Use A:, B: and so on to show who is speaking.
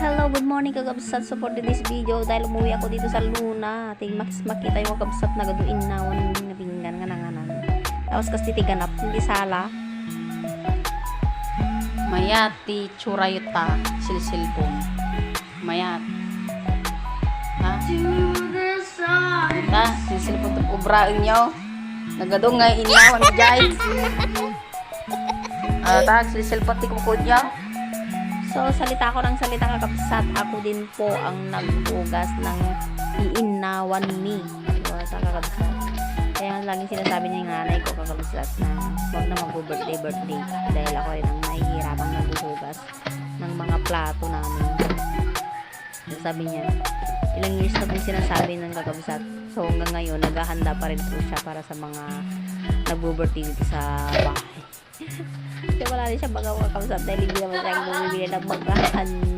A: Hello, good morning kagabsat. Support din this video dahil umuwi ako dito sa Luna. Ting makita yung kagabsat na gaduin na wan nga pinggan nga nanganan. Tapos kas titiganap hindi sala. Mayat ti churayuta silsilpon. Mayat. Ha? Ta silsilpon to ubraeng nyo. Nagadong nga inawan jay. Ta silsilpon ti kukod nyo. So, salita ko ng salita kakapsat. Ako din po ang nagbugas ng iinawan ni. So, sa kakapsat. Kaya laging sinasabi niya yung nanay ko kakapsat na huwag na mag-birthday dahil ako rin ang nahihirapang nagbuhugas ng mga plato namin. So, sabi niya, ilang years na din sinasabi ng kakapsat. So, hanggang ngayon, naghahanda pa rin po siya para sa mga nagbo-birthday dito sa bahay. Kasi wala rin siya bagaw kakapsat dahil hindi naman siya bumibili ng bagahan.